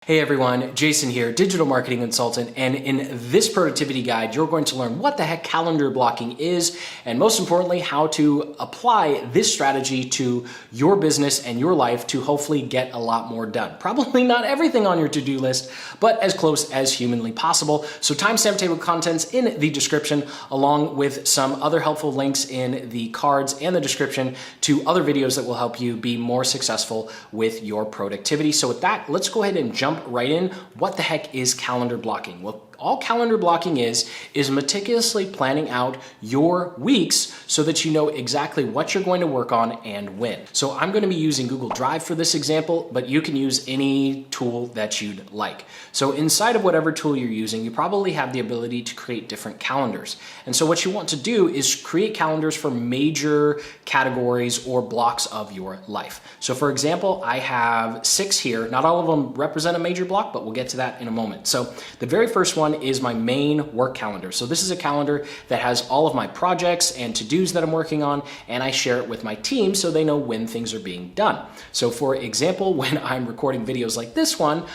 Hey everyone, Jason here, digital marketing consultant, and in this productivity guide, you're going to learn what the heck calendar blocking is, and most importantly, how to apply this strategy to your business and your life to hopefully get a lot more done. Probably not everything on your to-do list, but as close as humanly possible. So timestamp table contents in the description, along with some other helpful links in the cards and the description to other videos that will help you be more successful with your productivity. So with that, let's go ahead and jump right in. What the heck is calendar blocking? Well, all calendar blocking is meticulously planning out your weeks so that you know exactly what you're going to work on and when. So I'm going to be using Google Drive for this example, but you can use any tool that you'd like. So inside of whatever tool you're using, you probably have the ability to create different calendars. And so what you want to do is create calendars for major categories or blocks of your life. So for example, I have 6 here. Not all of them represent a major block, but we'll get to that in a moment. So the very first one is my main work calendar. So this is a calendar that has all of my projects and to-dos that I'm working on, and I share it with my team so they know when things are being done. So for example, when I'm recording videos like this one,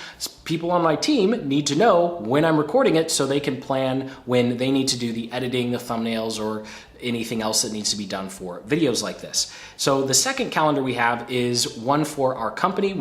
people on my team need to know when I'm recording it so they can plan when they need to do the editing, the thumbnails, or anything else that needs to be done for videos like this. So the second calendar we have is one for our company.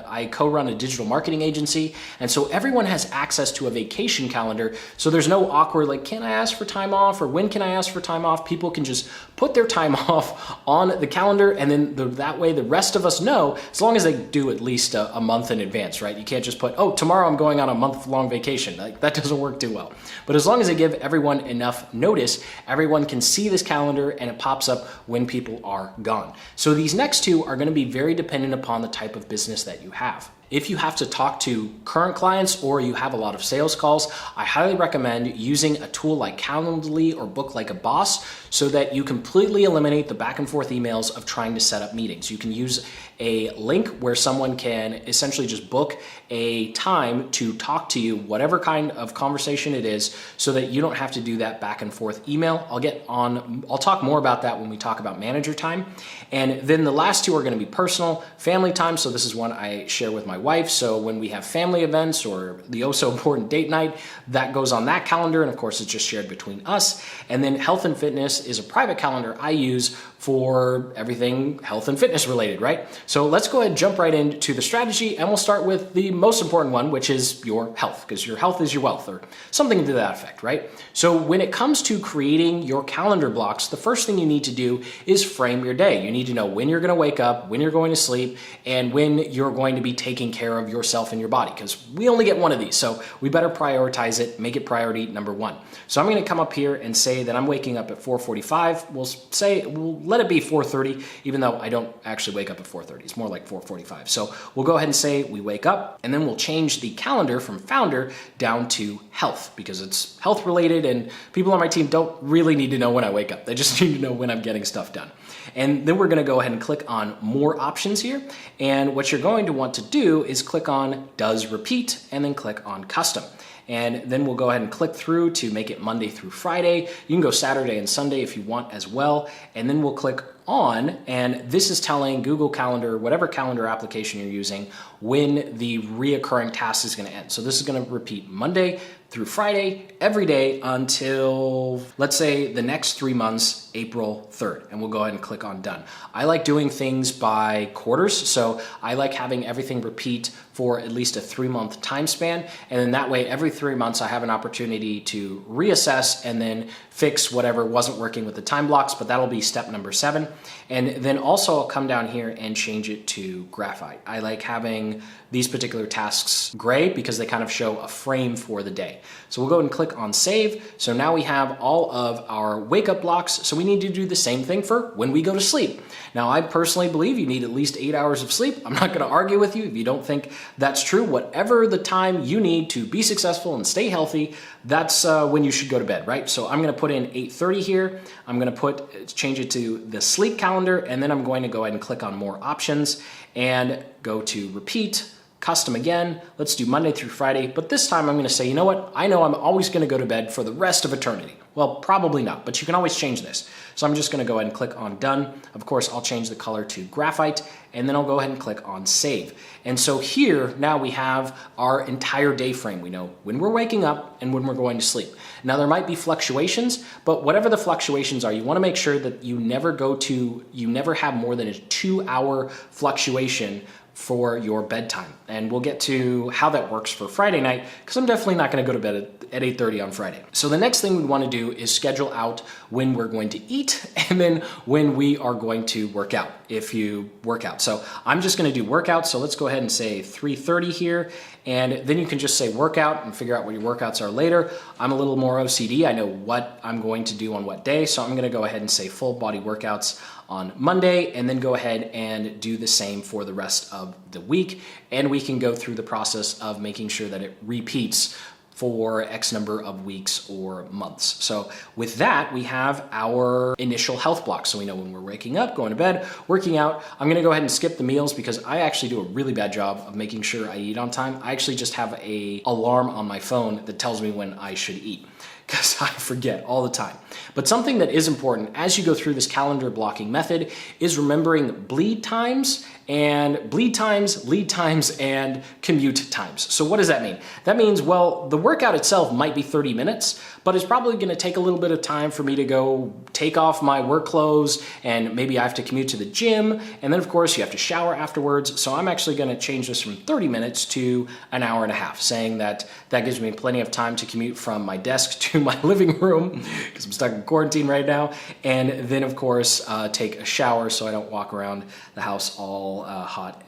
I co-run a digital marketing agency, and so everyone has access to a vacation calendar. So there's no awkward, like, can I ask for time off, or when can I ask for time off? People can just put their time off on the calendar, and then that way the rest of us know, as long as they do at least a month in advance, right? You can't just put, oh, tomorrow I'm going on a month-long vacation. Like, that doesn't work too well. But as long as they give everyone enough notice, everyone can see this calendar and it pops up when people are gone. So these next two are going to be very dependent upon the type of business that you have. If you have to talk to current clients or you have a lot of sales calls, I highly recommend using a tool like Calendly or Book Like a Boss so that you completely eliminate the back and forth emails of trying to set up meetings. You can use a link where someone can essentially just book a time to talk to you, whatever kind of conversation it is, so that you don't have to do that back and forth email. I'll talk more about that when we talk about manager time. And then the last two are going to be personal, family time. So this is one I share with my wife. So when we have family events or the oh so important date night, that goes on that calendar. And of course, it's just shared between us. And then health and fitness is a private calendar I use for everything health and fitness related, right? So let's go ahead and jump right into the strategy, and we'll start with the most important one, which is your health, because your health is your wealth, or something to that effect, right? So when it comes to creating your calendar blocks, the first thing you need to do is frame your day. You need to know when you're going to wake up, when you're going to sleep, and when you're going to be taking care of yourself and your body, because we only get one of these, so we better prioritize it, make it priority number one. So I'm going to come up here and say that I'm waking up at 4:45. We'll let it be 4:30, even though I don't actually wake up at 4:30. It's more like 4:45. So we'll go ahead and say we wake up, and then we'll change the calendar from founder down to health, because it's health related, and people on my team don't really need to know when I wake up. They just need to know when I'm getting stuff done. And then we're going to go ahead and click on more options here. And what you're going to want to do is click on does repeat, and then click on custom. And then we'll go ahead and click through to make it Monday through Friday. You can go Saturday and Sunday if you want as well. And then we'll click on, and this is telling Google Calendar, whatever calendar application you're using, when the reoccurring task is going to end. So this is going to repeat Monday through Friday every day until, let's say, the next 3 months, April 3rd, and we'll go ahead and click on done. I like doing things by quarters, so I like having everything repeat for at least a 3-month time span, and then that way every 3 months I have an opportunity to reassess and then fix whatever wasn't working with the time blocks, but that'll be step number 7. And then also I'll come down here and change it to graphite. I like having these particular tasks gray because they kind of show a frame for the day. So we'll go and click on save. So now we have all of our wake up blocks. So we need to do the same thing for when we go to sleep. Now, I personally believe you need at least 8 hours of sleep. I'm not going to argue with you if you don't think that's true. Whatever the time you need to be successful and stay healthy, that's when you should go to bed, right? So I'm going to put in 8:30 here. I'm going to change it to the sleep calendar, and then I'm going to go ahead and click on more options and go to repeat, custom again. Let's do Monday through Friday, but this time I'm gonna say, you know what? I know I'm always gonna go to bed for the rest of eternity. Well, probably not, but you can always change this. So I'm just gonna go ahead and click on done. Of course, I'll change the color to graphite, and then I'll go ahead and click on save. And so here, now we have our entire day frame. We know when we're waking up and when we're going to sleep. Now there might be fluctuations, but whatever the fluctuations are, you wanna make sure that you never have more than a 2-hour fluctuation for your bedtime. And we'll get to how that works for Friday night, because I'm definitely not gonna go to bed at 8:30 on Friday. So the next thing we wanna do is schedule out when we're going to eat and then when we are going to work out, if you work out. So I'm just gonna do workout. So let's go ahead and say 3:30 here. And then you can just say workout and figure out what your workouts are later. I'm a little more OCD. I know what I'm going to do on what day. So I'm gonna go ahead and say full body workouts on Monday, and then go ahead and do the same for the rest of the week. And we can go through the process of making sure that it repeats for X number of weeks or months. So with that, we have our initial health block. So we know when we're waking up, going to bed, working out. I'm gonna go ahead and skip the meals because I actually do a really bad job of making sure I eat on time. I actually just have an alarm on my phone that tells me when I should eat, because I forget all the time. But something that is important as you go through this calendar blocking method is remembering bleed times, lead times, and commute times. So what does that mean? That means, well, the workout itself might be 30 minutes, but it's probably gonna take a little bit of time for me to go take off my work clothes, and maybe I have to commute to the gym, and then of course you have to shower afterwards. So I'm actually gonna change this from 30 minutes to an hour and a half, saying that that gives me plenty of time to commute from my desk to my living room, because I'm stuck in quarantine right now, and then of course take a shower so I don't walk around the house all hot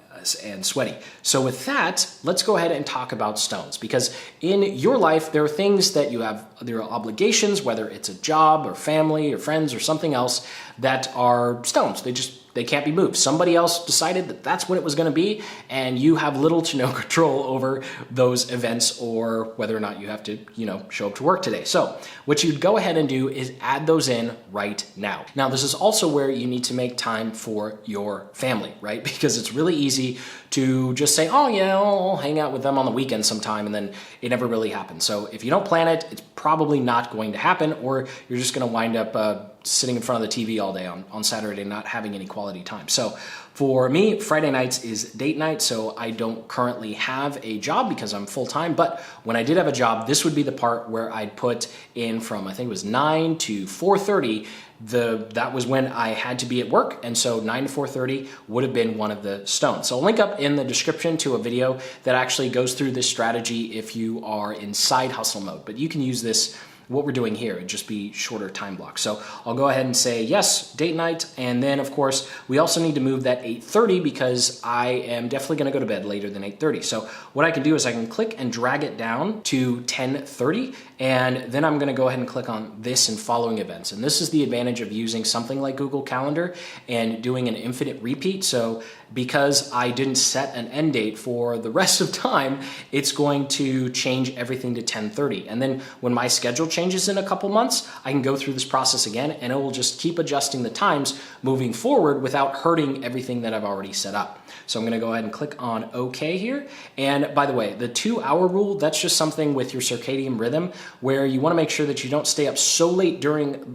and sweaty. So with that, let's go ahead and talk about stones, because in your life, there are things that you have, there are obligations, whether it's a job or family or friends or something else, that are stones. They can't be moved. Somebody else decided that that's what it was gonna be, and you have little to no control over those events or whether or not you have to, show up to work today. So what you'd go ahead and do is add those in right now. Now, this is also where you need to make time for your family, right? Because it's really easy to just say, oh yeah, I'll hang out with them on the weekend sometime, and then it never really happens. So if you don't plan it, it's probably not going to happen, or you're just gonna wind up sitting in front of the TV all day on Saturday and not having any quality time. So for me, Friday nights is date night, so I don't currently have a job because I'm full-time, but when I did have a job, this would be the part where I'd put in from, I think it was 9 to 4:30, that was when I had to be at work, and so 9 to 4:30 would have been one of the stones. So I'll link up in the description to a video that actually goes through this strategy if you are in side hustle mode, but you can use this, what we're doing here, it'd just be shorter time blocks. So I'll go ahead and say yes, date night, and then of course we also need to move that 8:30 because I am definitely gonna go to bed later than 8:30. So what I can do is I can click and drag it down to 10:30, and then I'm gonna go ahead and click on this and following events. And this is the advantage of using something like Google Calendar and doing an infinite repeat. So because I didn't set an end date for the rest of time, it's going to change everything to 10:30. And then when my schedule changes in a couple months, I can go through this process again, and it will just keep adjusting the times moving forward without hurting everything that I've already set up. So I'm gonna go ahead and click on OK here. And by the way, the 2-hour rule, that's just something with your circadian rhythm where you wanna make sure that you don't stay up so late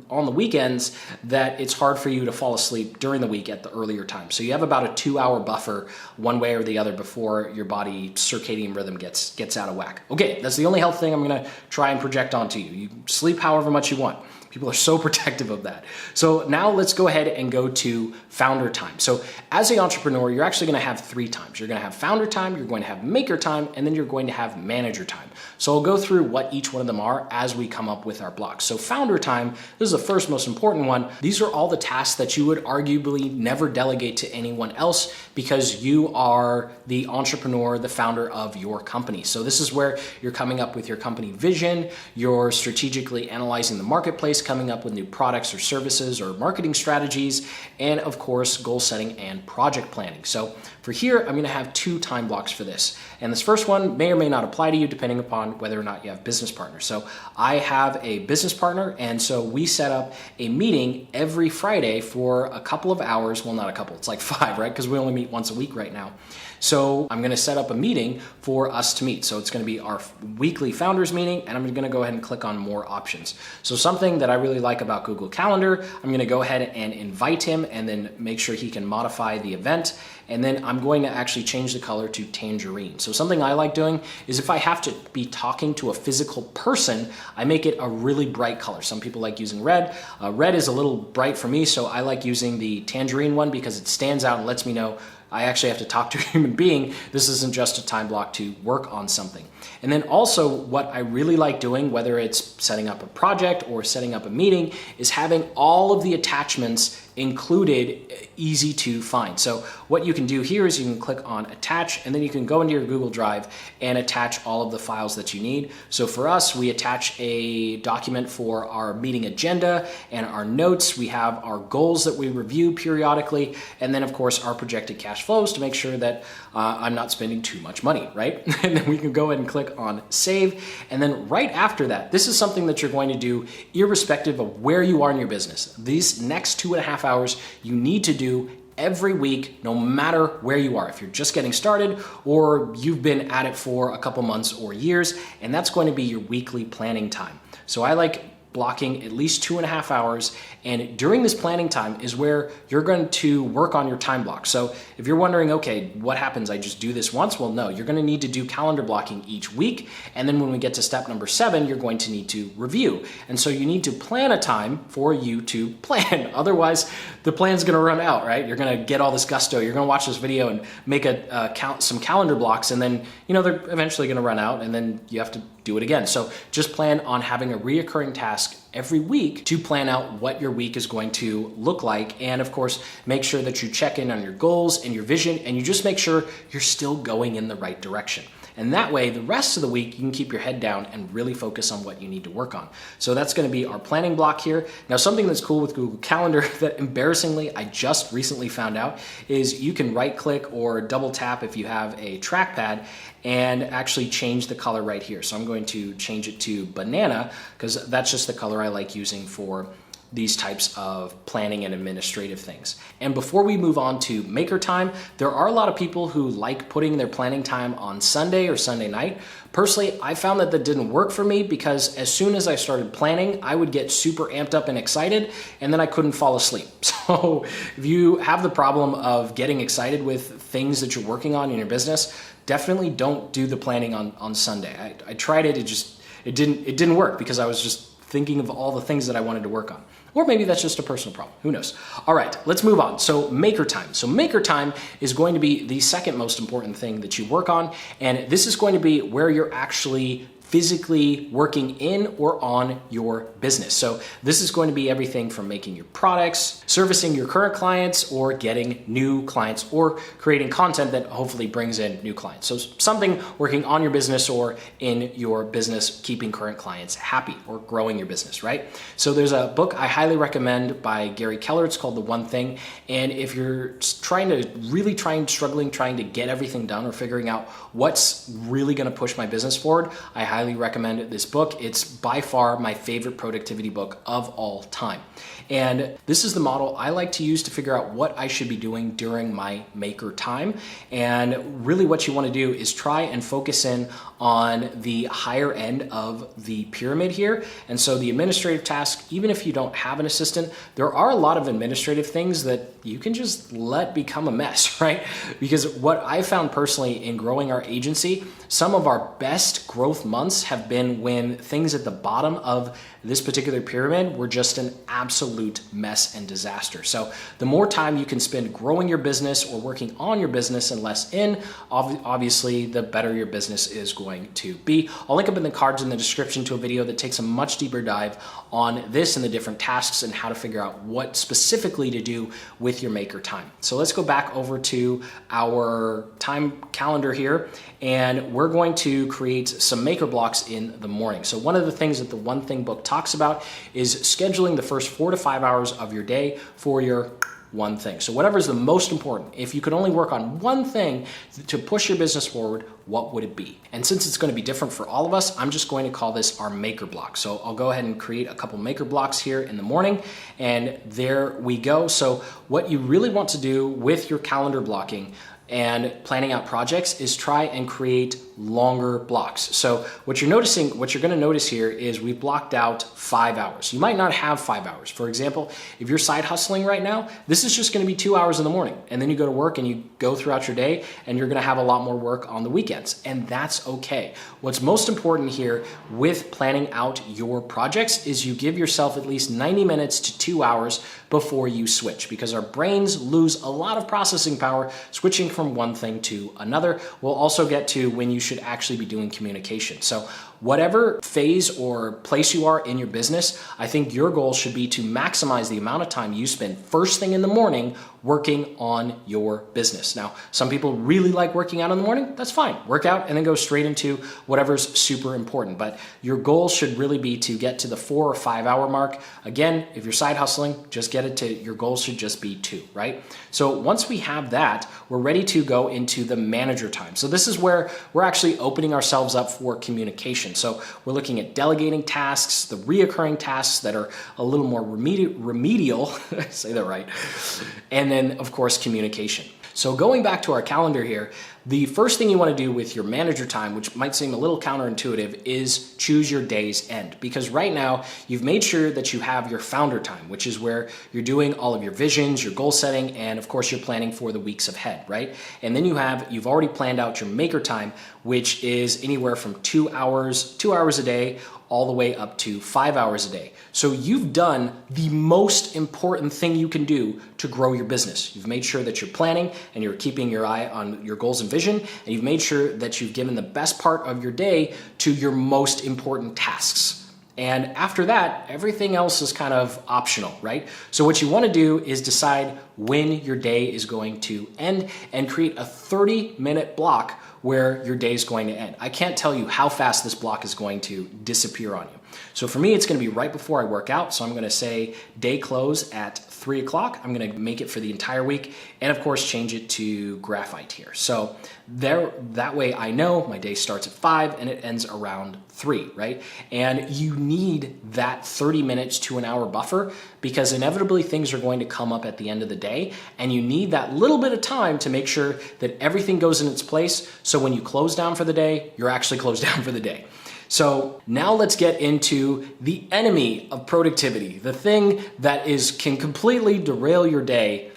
on the weekends that it's hard for you to fall asleep during the week at the earlier time. So you have about a 2-hour buffer one way or the other before your body circadian rhythm gets out of whack. Okay, that's the only health thing I'm gonna try and project onto you. You sleep however much you want. People are so protective of that. So now let's go ahead and go to founder time. So as an entrepreneur, you're actually gonna have 3 times. You're gonna have founder time, you're going to have maker time, and then you're going to have manager time. So I'll go through what each one of them are as we come up with our blocks. So founder time, this is the first most important one. These are all the tasks that you would arguably never delegate to anyone else because you are the entrepreneur, the founder of your company. So this is where you're coming up with your company vision, you're strategically analyzing the marketplace, coming up with new products or services or marketing strategies, and of course, goal setting and project planning. So for here, I'm gonna have 2 time blocks for this. And this first one may or may not apply to you depending upon whether or not you have business partners. So I have a business partner, and so we set up a meeting every Friday for a couple of hours. Well, not a couple, it's like 5, right? Because we only meet once a week right now. So I'm gonna set up a meeting for us to meet. So it's gonna be our weekly founders meeting, and I'm gonna go ahead and click on more options. So something that I really like about Google Calendar, I'm gonna go ahead and invite him and then make sure he can modify the event. And then I'm going to actually change the color to tangerine. So something I like doing is if I have to be talking to a physical person, I make it a really bright color. Some people like using red. Red is a little bright for me, so I like using the tangerine one because it stands out and lets me know I actually have to talk to a human being. This isn't just a time block to work on something. And then also what I really like doing, whether it's setting up a project or setting up a meeting, is having all of the attachments included, easy to find. So what you can do here is you can click on attach, and then you can go into your Google Drive and attach all of the files that you need. So for us, we attach a document for our meeting agenda and our notes. We have our goals that we review periodically, and then of course our projected cash flows to make sure that I'm not spending too much money, right? And then we can go ahead and click on save. And then right after that, this is something that you're going to do irrespective of where you are in your business. These next 2.5 hours, you need to do every week, no matter where you are. If you're just getting started or you've been at it for a couple months or years, and that's going to be your weekly planning time. So I like blocking at least 2.5 hours, and during this planning time is where you're going to work on your time block. So if you're wondering, okay, what happens? I just do this once? Well, no, you're going to need to do calendar blocking each week, and then when we get to step number 7, you're going to need to review. And so you need to plan a time for you to plan. Otherwise, the plan's going to run out, right? You're going to get all this gusto. You're going to watch this video and make some calendar blocks, and then they're eventually going to run out, and then you have to do it again. So just plan on having a reoccurring task every week to plan out what your week is going to look like. And of course, make sure that you check in on your goals and your vision, and you just make sure you're still going in the right direction. And that way, the rest of the week, you can keep your head down and really focus on what you need to work on. So that's going to be our planning block here. Now, something that's cool with Google Calendar that embarrassingly I just recently found out is you can right click or double tap if you have a trackpad and actually change the color right here. So I'm going to change it to banana because that's just the color I like using for these types of planning and administrative things. And before we move on to maker time, there are a lot of people who like putting their planning time on Sunday or Sunday night. Personally, I found that didn't work for me because as soon as I started planning, I would get super amped up and excited, and then I couldn't fall asleep. So if you have the problem of getting excited with things that you're working on in your business, definitely don't do the planning on Sunday. I tried it, it didn't work because I was just thinking of all the things that I wanted to work on. Or maybe that's just a personal problem, who knows? All right, let's move on. So maker time. So maker time is going to be the second most important thing that you work on, and this is going to be where you're actually physically working in or on your business. So this is going to be everything from making your products, servicing your current clients, or getting new clients, or creating content that hopefully brings in new clients. So something working on your business or in your business, keeping current clients happy or growing your business, right? So there's a book I highly recommend by Gary Keller. It's called The One Thing. And if you're struggling to get everything done or figuring out what's really going to push my business forward, I highly recommend this book. It's by far my favorite productivity book of all time. And this is the model I like to use to figure out what I should be doing during my maker time. And really what you want to do is try and focus in on the higher end of the pyramid here. And so the administrative task, even if you don't have an assistant, there are a lot of administrative things that you can just let become a mess, right? Because what I found personally in growing our agency, some of our best growth months have been when things at the bottom of this particular pyramid were just an absolute mess and disaster. So the more time you can spend growing your business or working on your business and less in, obviously the better your business is going to be. I'll link up in the cards in the description to a video that takes a much deeper dive on this and the different tasks and how to figure out what specifically to do with your maker time. So let's go back over to our time calendar here, and we're going to create some maker blocks in the morning. So one of the things that the One Thing book talks about is scheduling the first 4 to 5 hours of your day for your one thing. So whatever is the most important, if you could only work on one thing to push your business forward, what would it be? And since it's going to be different for all of us, I'm just going to call this our maker block. So I'll go ahead and create a couple maker blocks here in the morning, and there we go. So what you really want to do with your calendar blocking and planning out projects is try and create longer blocks. So what you're going to notice here is we've blocked out 5 hours. You might not have 5 hours. For example, if you're side hustling right now, this is just going to be 2 hours in the morning, and then you go to work and you go throughout your day, and you're going to have a lot more work on the weekends, and that's okay. What's most important here with planning out your projects is you give yourself at least 90 minutes to 2 hours before you switch, because our brains lose a lot of processing power switching from one thing to another. We'll also get to when you should actually be doing communication. So whatever phase or place you are in your business, I think your goal should be to maximize the amount of time you spend first thing in the morning working on your business. Now, some people really like working out in the morning. That's fine. Work out and then go straight into whatever's super important. But your goal should really be to get to the 4 or 5 hour mark. Again, if you're side hustling, just get it to your goal should just be 2, right? So once we have that, we're ready to go into the manager time. So this is where we're actually opening ourselves up for communication. So we're looking at delegating tasks, the reoccurring tasks that are a little more remedial, say that right, and then of course communication. So going back to our calendar here, the first thing you want to do with your manager time, which might seem a little counterintuitive, is choose your day's end. Because right now you've made sure that you have your founder time, which is where you're doing all of your visions, your goal setting, and of course you're planning for the weeks ahead, right? And then you've already planned out your maker time, which is anywhere from 2 hours a day, all the way up to 5 hours a day. So you've done the most important thing you can do to grow your business. You've made sure that you're planning and you're keeping your eye on your goals and vision, and you've made sure that you've given the best part of your day to your most important tasks. And after that, everything else is kind of optional, right? So what you want to do is decide when your day is going to end and create a 30-minute block where your day is going to end. I can't tell you how fast this block is going to disappear on you. So for me, it's going to be right before I work out. So I'm going to say day close at 3 o'clock. I'm going to make it for the entire week, and of course change it to graphite here. So that way I know my day starts at 5 and it ends around 3, right? And you need that 30 minutes to an hour buffer, because inevitably things are going to come up at the end of the day, and you need that little bit of time to make sure that everything goes in its place. So when you close down for the day, you're actually closed down for the day. So now let's get into the enemy of productivity, the thing that can completely derail your day,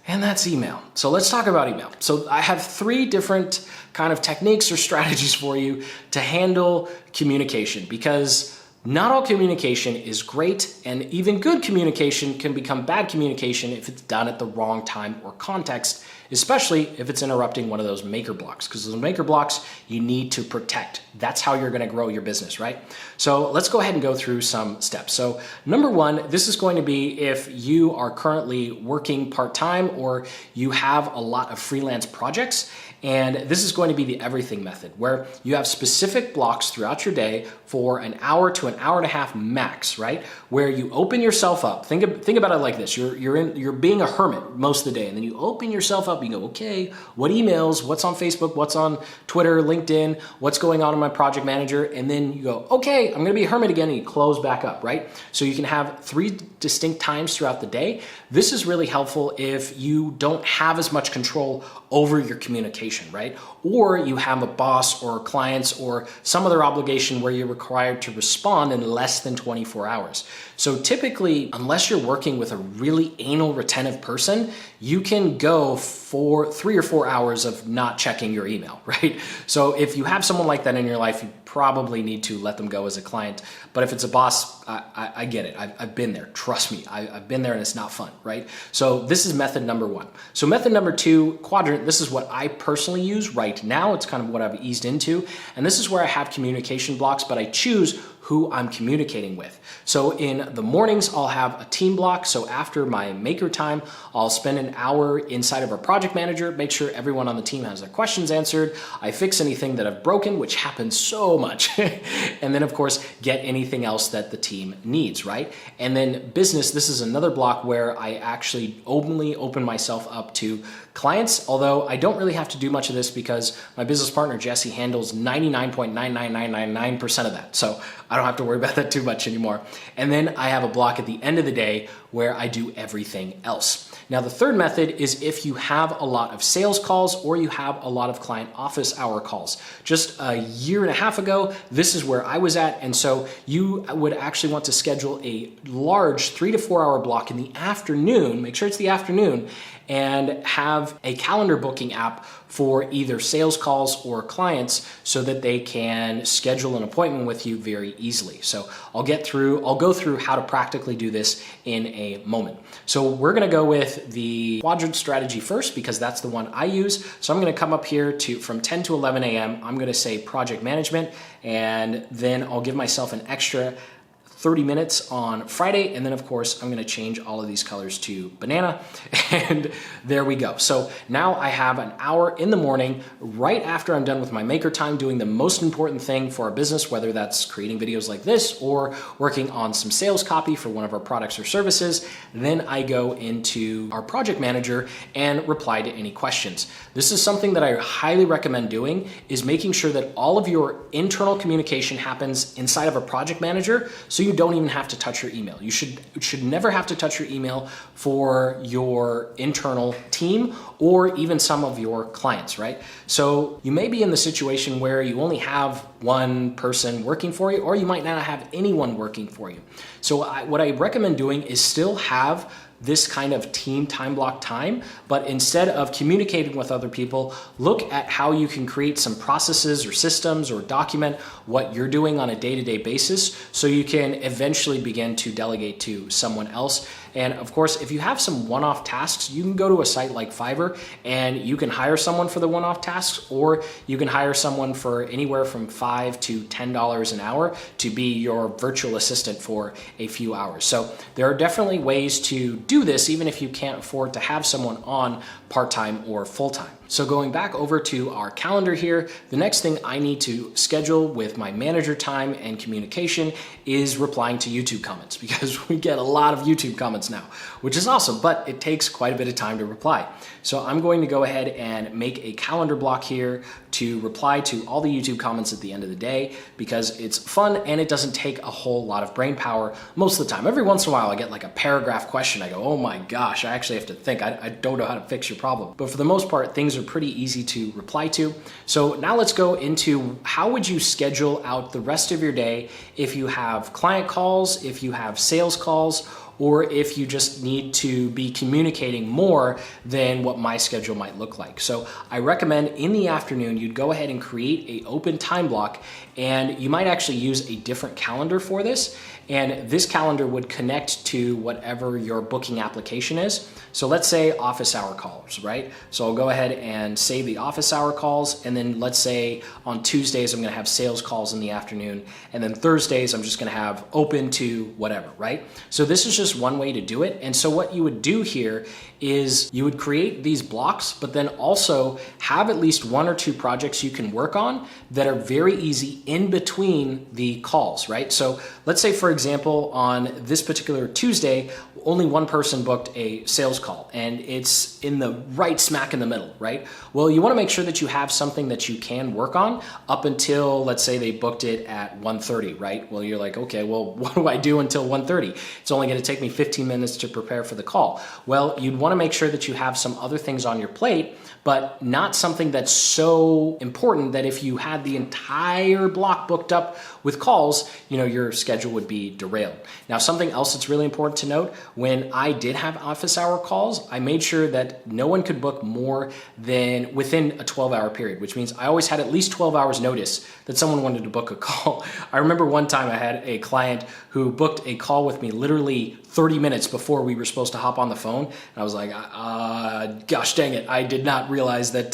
and that's email. So let's talk about email. So I have 3 different kind of techniques or strategies for you to handle communication, because not all communication is great, and even good communication can become bad communication if it's done at the wrong time or context, especially if it's interrupting one of those maker blocks, because those maker blocks you need to protect. That's how you're going to grow your business, right? So let's go ahead and go through some steps. So number 1, this is going to be if you are currently working part-time or you have a lot of freelance projects. And this is going to be the everything method, where you have specific blocks throughout your day for an hour to an hour and a half max, right? Where you open yourself up. Think about it like this. You're being a hermit most of the day, and then you open yourself up. You go, okay, what emails? What's on Facebook? What's on Twitter, LinkedIn? What's going on in my project manager? And then you go, okay, I'm going to be a hermit again, and you close back up, right? So you can have 3 distinct times throughout the day. This is really helpful if you don't have as much control over your communication, right? Or you have a boss or clients or some other obligation where you're required to respond in less than 24 hours. So typically, unless you're working with a really anal retentive person, you can go for 3 or 4 hours of not checking your email, right? So if you have someone like that in your life, you probably need to let them go as a client. But if it's a boss, I get it. I've been there. Trust me, I've been there, and it's not fun, right? So this is method number 1. So method number 2, quadrant, this is what I personally use right now. It's kind of what I've eased into. And this is where I have communication blocks, but I choose who I'm communicating with. So in the mornings, I'll have a team block. So after my maker time, I'll spend an hour inside of our project manager, make sure everyone on the team has their questions answered. I fix anything that I've broken, which happens so much. And then of course, get anything else that the team needs, right? And then business, this is another block where I actually only open myself up to clients, although I don't really have to do much of this because my business partner, Jesse, handles 99.99999% of that. So I don't have to worry about that too much anymore. And then I have a block at the end of the day where I do everything else. Now, the third method is if you have a lot of sales calls or you have a lot of client office hour calls. Just a year and a half ago, this is where I was at. And so you would actually want to schedule a large 3 to 4 hour block in the afternoon, make sure it's the afternoon, and have a calendar booking app for either sales calls or clients so that they can schedule an appointment with you very easily. So I'll go through how to practically do this in a moment. So we're gonna go with the quadrant strategy first because that's the one I use. So I'm gonna come up here from 10 to 11 a.m. I'm gonna say project management, and then I'll give myself an extra 30 minutes on Friday. And then of course, I'm gonna change all of these colors to banana, and there we go. So now I have an hour in the morning, right after I'm done with my maker time, doing the most important thing for our business, whether that's creating videos like this or working on some sales copy for one of our products or services. Then I go into our project manager and reply to any questions. This is something that I highly recommend doing, is making sure that all of your internal communication happens inside of a project manager, so you don't even have to touch your email. You should never have to touch your email for your internal team or even some of your clients, right? So you may be in the situation where you only have one person working for you, or you might not have anyone working for you. So what I recommend doing is still have this kind of team time block time, but instead of communicating with other people, look at how you can create some processes or systems or document what you're doing on a day-to-day basis so you can eventually begin to delegate to someone else. And of course, if you have some one-off tasks, you can go to a site like Fiverr and you can hire someone for the one-off tasks, or you can hire someone for anywhere from $5 to $10 an hour to be your virtual assistant for a few hours. So there are definitely ways to do this, even if you can't afford to have someone on part-time or full-time. So going back over to our calendar here, the next thing I need to schedule with my manager time and communication is replying to YouTube comments, because we get a lot of YouTube comments now, which is awesome, but it takes quite a bit of time to reply. So I'm going to go ahead and make a calendar block here to reply to all the YouTube comments at the end of the day, because it's fun and it doesn't take a whole lot of brain power most of the time. Every once in a while I get like a paragraph question. I go, oh my gosh, I actually have to think. I don't know how to fix your problem. But for the most part, things are pretty easy to reply to. So now let's go into how would you schedule out the rest of your day if you have client calls, if you have sales calls, or if you just need to be communicating more than what my schedule might look like. So I recommend in the afternoon, you'd go ahead and create an open time block, and you might actually use a different calendar for this. And this calendar would connect to whatever your booking application is. So let's say office hour calls, right? So I'll go ahead and save the office hour calls. And then let's say on Tuesdays, I'm gonna have sales calls in the afternoon. And then Thursdays, I'm just gonna have open to whatever, right? So this is just one way to do it. And so what you would do here is you would create these blocks, but then also have at least 1 or 2 projects you can work on that are very easy in between the calls, right? So let's say, for example, on this particular Tuesday, only one person booked a sales call and it's in the right smack in the middle, right? Well, you wanna make sure that you have something that you can work on up until, let's say they booked it at 1:30, right? Well, you're like, okay, well, what do I do until 1:30? It's only gonna take me 15 minutes to prepare for the call. Well, you'd wanna make sure that you have some other things on your plate, but not something that's so important that if you had the entire block booked up with calls, your schedule would be derailed. Now, something else that's really important to note, when I did have office hour calls, I made sure that no one could book more than within a 12-hour period, which means I always had at least 12 hours notice that someone wanted to book a call. I remember one time I had a client who booked a call with me literally 30 minutes before we were supposed to hop on the phone. And I was like, gosh dang it, I did not realize that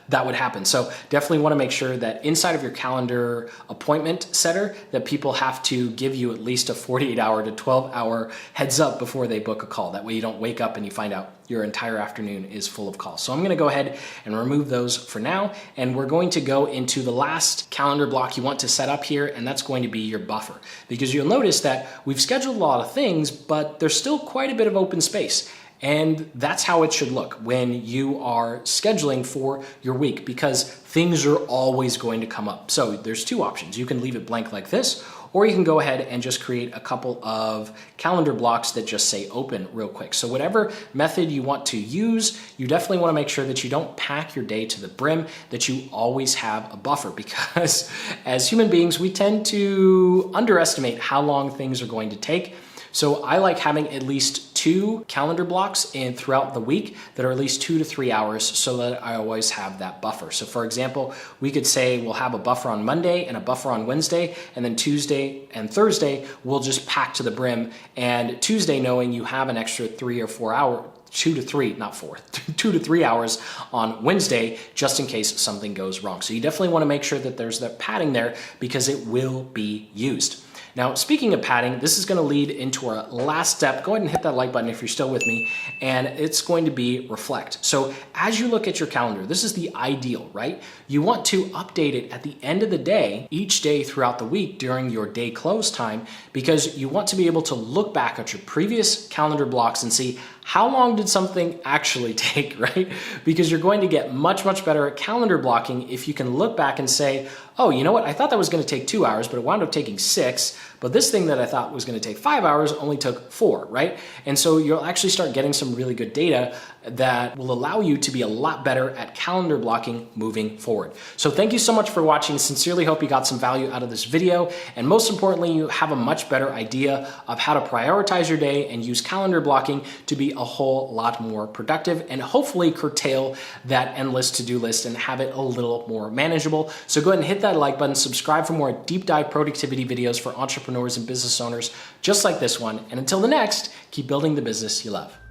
that would happen. So definitely want to make sure that inside of your calendar appointment setter, that people have to give you at least a 48-hour to 12-hour heads up before they book a call. That way you don't wake up and you find out your entire afternoon is full of calls. So I'm gonna go ahead and remove those for now. And we're going to go into the last calendar block you want to set up here, and that's going to be your buffer. Because you'll notice that we've scheduled a lot of things, but there's still quite a bit of open space. And that's how it should look when you are scheduling for your week, because things are always going to come up. So there's 2 options. You can leave it blank like this, or you can go ahead and just create a couple of calendar blocks that just say open real quick. So whatever method you want to use, you definitely want to make sure that you don't pack your day to the brim, that you always have a buffer, because as human beings, we tend to underestimate how long things are going to take. So I like having at least 2 calendar blocks throughout the week that are at least 2 to 3 hours, so that I always have that buffer. So for example, we could say we'll have a buffer on Monday and a buffer on Wednesday, and then Tuesday and Thursday we'll just pack to the brim. And Tuesday, knowing you have an extra 3 or 4 hours, 2 to 3, not 4, 2 to 3 hours on Wednesday, just in case something goes wrong. So you definitely want to make sure that there's that padding there, because it will be used. Now, speaking of padding, this is going to lead into our last step. Go ahead and hit that like button if you're still with me, and it's going to be reflect. So as you look at your calendar, this is the ideal, right? You want to update it at the end of the day, each day throughout the week during your day close time, because you want to be able to look back at your previous calendar blocks and see how long did something actually take, right? Because you're going to get much, much better at calendar blocking if you can look back and say, oh, you know what? I thought that was going to take 2 hours, but it wound up taking 6. But this thing that I thought was going to take 5 hours only took 4, right? And so you'll actually start getting some really good data that will allow you to be a lot better at calendar blocking moving forward. So thank you so much for watching. Sincerely hope you got some value out of this video. And most importantly, you have a much better idea of how to prioritize your day and use calendar blocking to be a whole lot more productive, and hopefully curtail that endless to-do list and have it a little more manageable. So go ahead and hit that like button, subscribe for more deep dive productivity videos for entrepreneurs and business owners just like this one. And until the next, keep building the business you love.